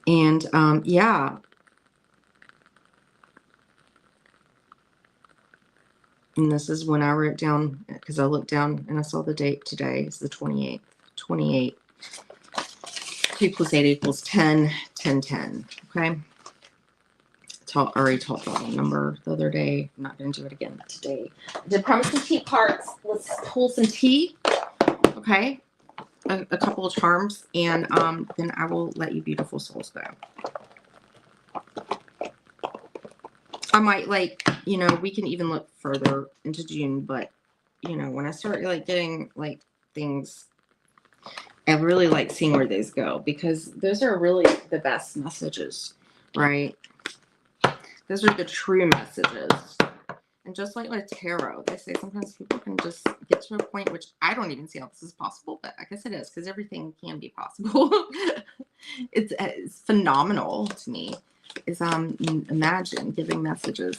And yeah. And this is when I wrote down, because I looked down and I saw the date today. It's the 28th. 28. 2 + 8 = 10. 10, 10. Okay. Already talked about the number the other day. I'm not going to do it again today. I did promise some tea cards. Let's pull some tea. Okay. A couple of charms. And then I will let you beautiful souls go. I might we can even look further into June, but when I start getting things, I really like seeing where these go, because those are really the best messages, right? Those are the true messages. And just like with tarot, they say sometimes people can just get to a point, which I don't even see how this is possible, but I guess it is, because everything can be possible. It's phenomenal to me. Imagine giving messages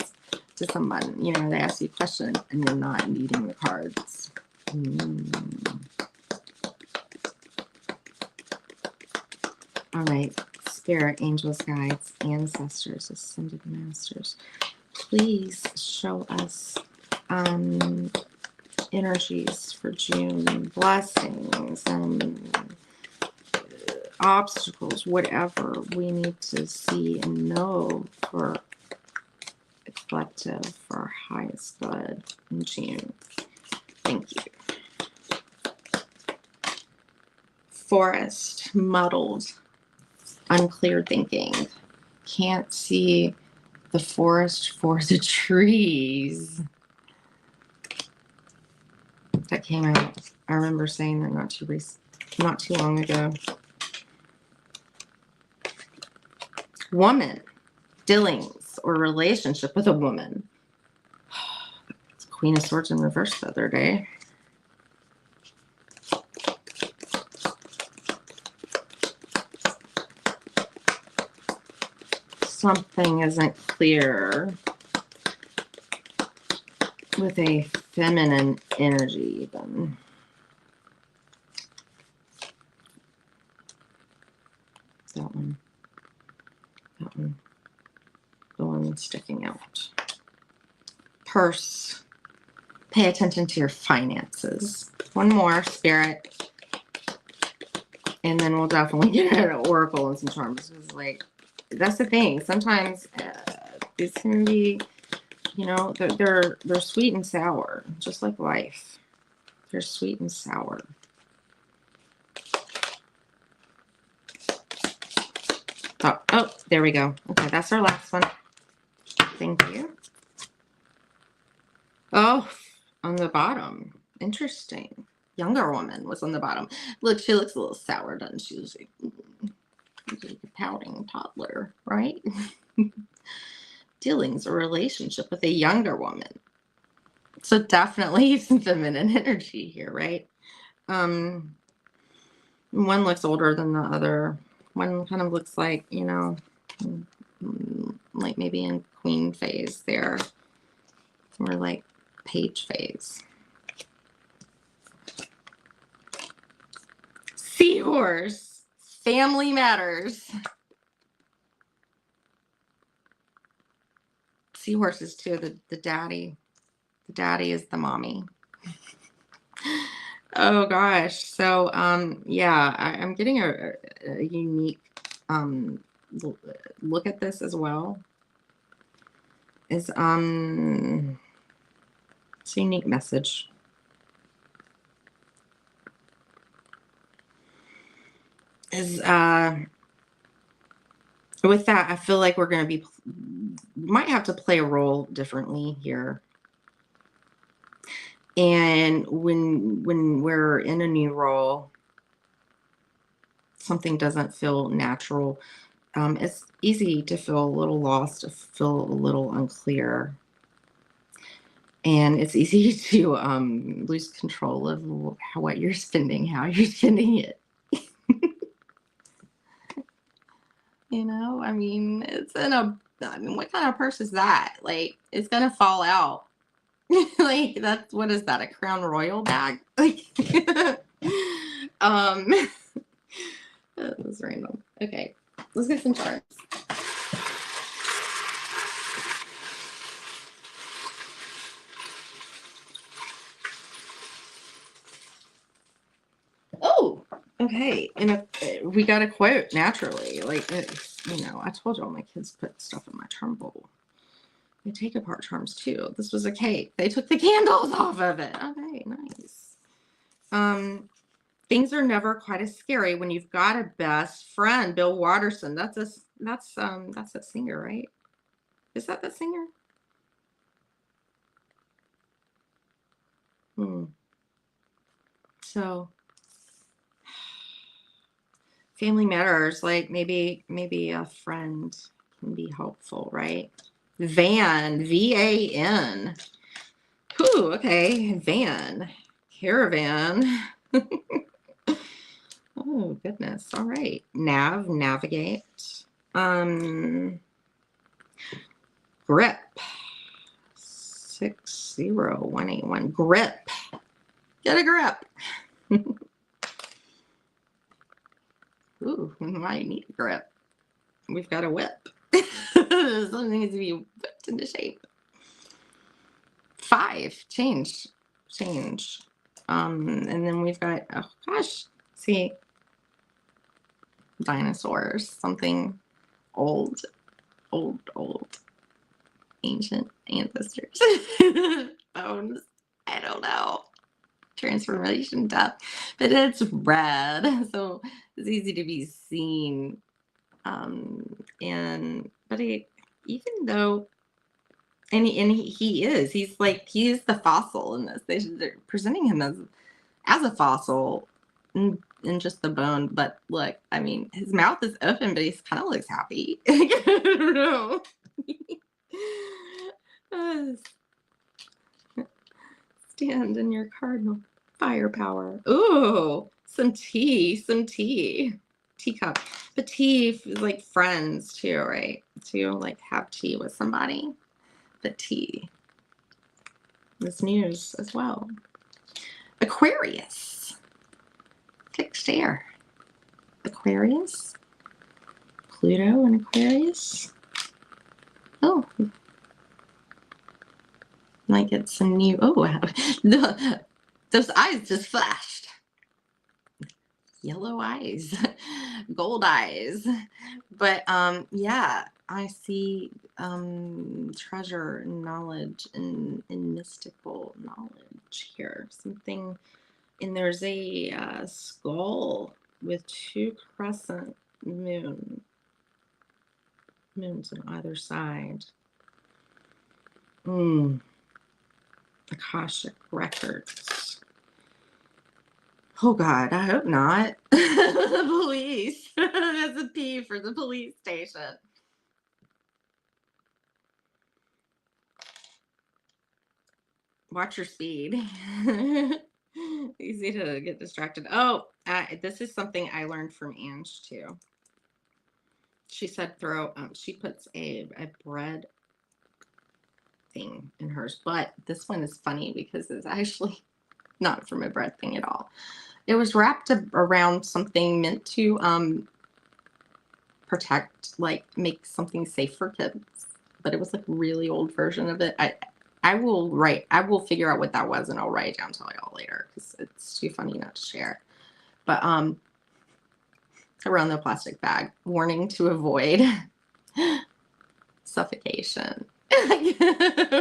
to someone. They ask you a question and you're not needing the cards. All right, spirit, angels, guides, ancestors, ascended masters, please show us energies for June, blessings, obstacles, whatever we need to see and know for the collective, for our highest good in June. Thank you. Forest, muddled, unclear thinking. Can't see the forest for the trees. That came out. I remember saying that not too long ago. Woman, dealings or relationship with a woman. It's Queen of Swords in reverse the other day. Something isn't clear with a feminine energy even. That one. The one sticking out. Purse. Pay attention to your finances. One more, spirit. And then we'll definitely get an oracle and some charms. Because that's the thing. Sometimes these can be You know, they're sweet and sour, just like life. They're sweet and sour. Oh, there we go. Okay, that's our last one. Thank you. Oh, on the bottom. Interesting. Younger woman was on the bottom. Look, she looks a little sour, doesn't she? She's like a pouting toddler, right? Dealings a relationship with a younger woman. So definitely some feminine energy here, right? One looks older than the other. One kind of looks like, you know, like maybe in queen phase there, or like page phase. Seahorse. Family matters. Seahorses too. The daddy. The daddy is the mommy. Oh gosh. So yeah, I'm getting a unique look at this as well. Is it's a unique message. Is with that, I feel like we're going to be might have to play a role differently here. And when we're in a new role, something doesn't feel natural. It's easy to feel a little lost, to feel a little unclear. And it's easy to lose control of what you're spending, how you're spending it. You know, I mean, what kind of purse is that? Like, it's going to fall out. Like, what is that? A Crown Royal bag? Like, that was random. Okay, let's get some charts. Oh, okay. And we got a quote naturally. Like, you know, I told y'all my kids put stuff in my charm bowl. They take apart charms too. This was a cake. They took the candles off of it. Okay, nice. Things are never quite as scary when you've got a best friend. Bill Watterson. That's that singer, right? Is that singer? So family matters. Like maybe a friend can be helpful, right? Van, V-A-N. Ooh, okay. Van. Caravan. Oh, goodness. All right. Navigate. Grip. 60181. Grip. Get a grip. Ooh, we might need a grip. We've got a whip. Something needs to be whipped into shape. 5. Change. And then we've got, oh gosh, see, dinosaurs. Something old, ancient ancestors. Bones. I don't know. Transformation death. But it's red, so it's easy to be seen. But even though he is the fossil in this. They're presenting him as a fossil in just the bone. But look, I mean, his mouth is open, but he kind of looks happy. I don't know. Stand in your cardinal firepower. Ooh, some tea. Teacup. But tea is like friends too, right? To like have tea with somebody. But tea is news as well. Aquarius. Fixed air. Aquarius. Pluto and Aquarius. Oh. Might get some new. Oh, wow. Those eyes just flashed. yellow eyes, gold eyes. But yeah, I see treasure, knowledge, and mystical knowledge here. Something, and there's a skull with two crescent moons on either side. Akashic records. Oh God, I hope not. The police. That's a P for the police station. Watch your speed. Easy to get distracted. Oh, this is something I learned from Ange too. She said she puts a bread thing in hers, but this one is funny because it's actually not from a bread thing at all. It was wrapped around something meant to protect, like make something safe for kids, but it was like a really old version of it. I will figure out what that was and I'll write it down to y'all later because it's too funny not to share. But around the plastic bag, warning to avoid suffocation.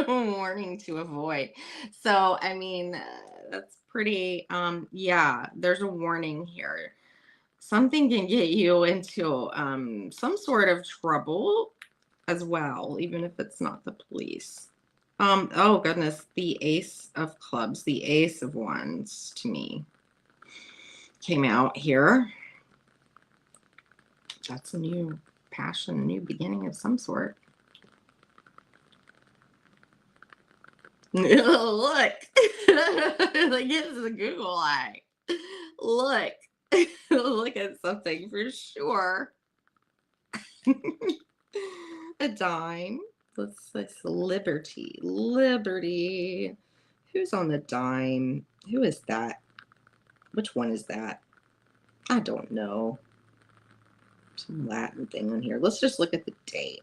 Warning to avoid. So I mean, that's pretty yeah, there's a warning here. Something can get you into some sort of trouble as well, even if it's not the police. Oh goodness, the ace of clubs, the ace of wands to me came out here. That's a new passion, a new beginning of some sort. Look, like it's a Google eye. Look, look at something for sure. A dime. Let's liberty. Liberty. Who's on the dime? Who is that? Which one is that? I don't know. Some Latin thing on here. Let's just look at the date.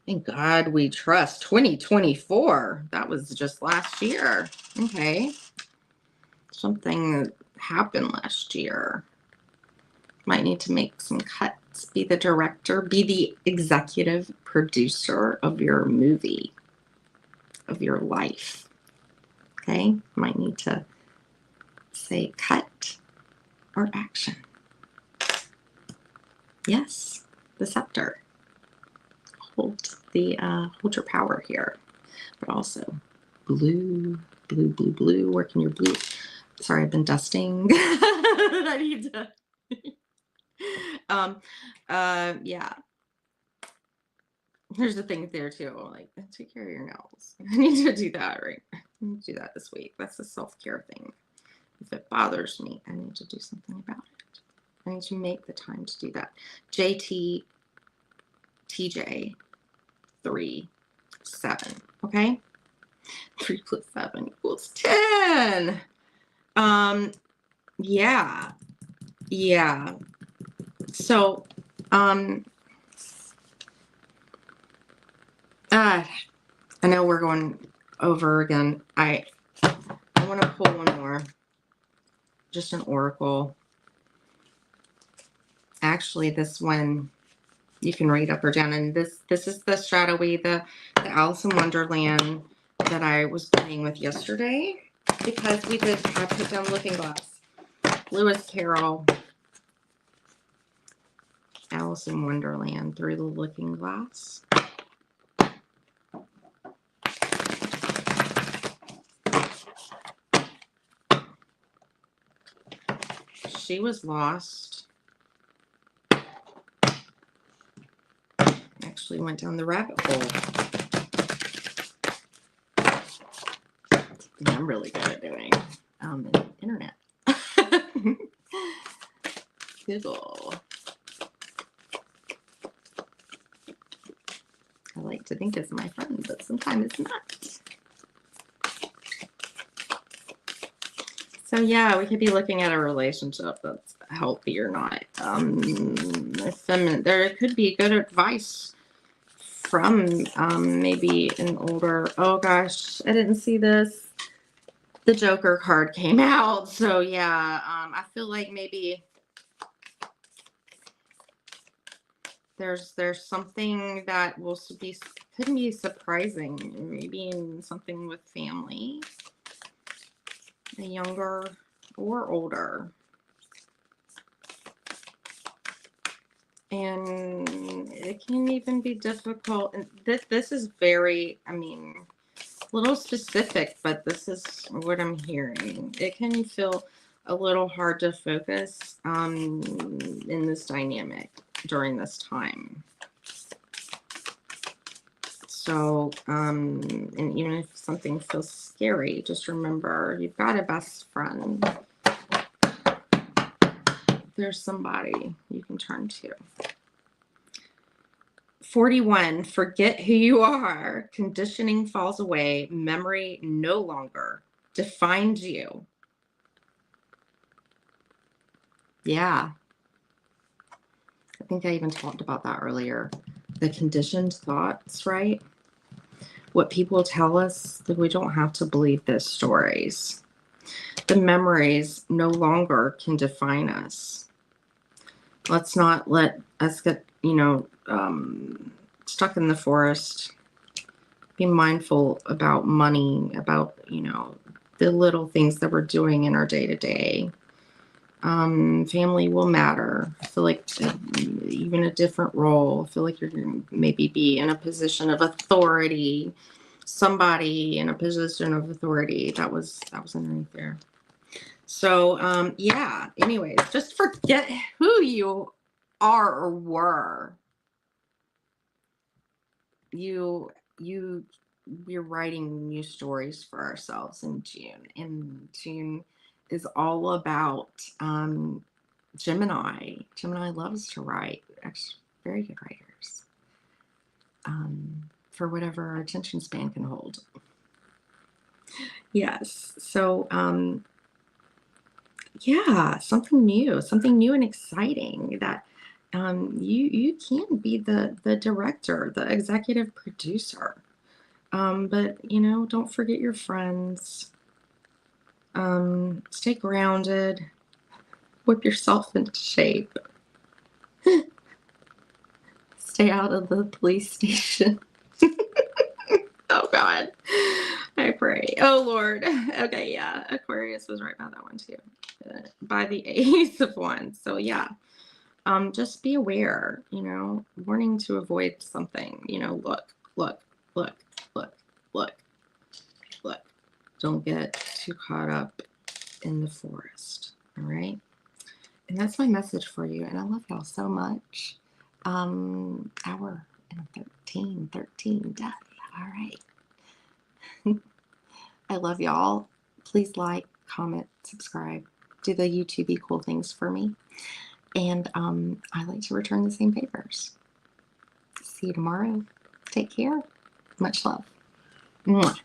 In God we trust. 2024. That was just last year. Okay. Something that happened last year. Might need to make some cuts. Be the director. Be the executive producer of your movie. Of your life. Okay. Might need to say cut or action. Yes. The scepter. Hold your power here, but also blue, working your blue. Sorry, I've been dusting. I need to. Yeah. Here's the thing there too. Like, take care of your nails. I need to do that, right? I need to do that this week. That's a self-care thing. If it bothers me, I need to do something about it. I need to make the time to do that. TJ 3, 7. Okay. 3 plus 7 equals 10. Yeah. So, I know we're going over again. I want to pull one more. Just an oracle. Actually, this one you can read up or down. And this is the shadowy, the Alice in Wonderland that I was playing with yesterday because I put down Looking Glass. Lewis Carroll, Alice in Wonderland through the Looking Glass. She was lost. Actually went down the rabbit hole. Something I'm really good at doing. Internet. Google. I like to think it's my friend, but sometimes it's not. So yeah, we could be looking at a relationship that's healthy or not. There could be good advice from maybe an older. Oh gosh, I didn't see this. The Joker card came out, so yeah, I feel like maybe There's something that will could be surprising, maybe in something with family, a younger or older. And it can even be difficult. And this is very, I mean, a little specific, but this is what I'm hearing. It can feel a little hard to focus in this dynamic during this time. So, and even if something feels scary, just remember you've got a best friend. There's somebody you can turn to. 41, forget who you are. Conditioning falls away. Memory no longer defines you. Yeah. I think I even talked about that earlier. The conditioned thoughts, right? What people tell us, that we don't have to believe those stories. The memories no longer can define us. Let's not let us get, stuck in the forest. Be mindful about money, about, the little things that we're doing in our day to day. Family will matter. I feel like even a different role. I feel like you're going to maybe be in a position of authority. Somebody in a position of authority. That was underneath there. So yeah. Anyways, just forget who you are or were. We're writing new stories for ourselves in June. And June is all about Gemini. Gemini loves to write. Actually, very good writers. For whatever our attention span can hold. Yes. So yeah, something new and exciting that you can be the director, the executive producer. But don't forget your friends. Stay grounded. Whip yourself into shape. Stay out of the police station. Oh God. I pray. Oh Lord. Okay, yeah. Aquarius was right about that one too. By the Ace of Wands. So yeah. Just be aware, warning to avoid something, look, look, look, look, look, look. Don't get too caught up in the forest. All right. And that's my message for you. And I love y'all so much. Hour and 13 done. All right. I love y'all. Please like, comment, subscribe, do the YouTube cool things for me. And I like to return the same favors. See you tomorrow. Take care. Much love. Mwah.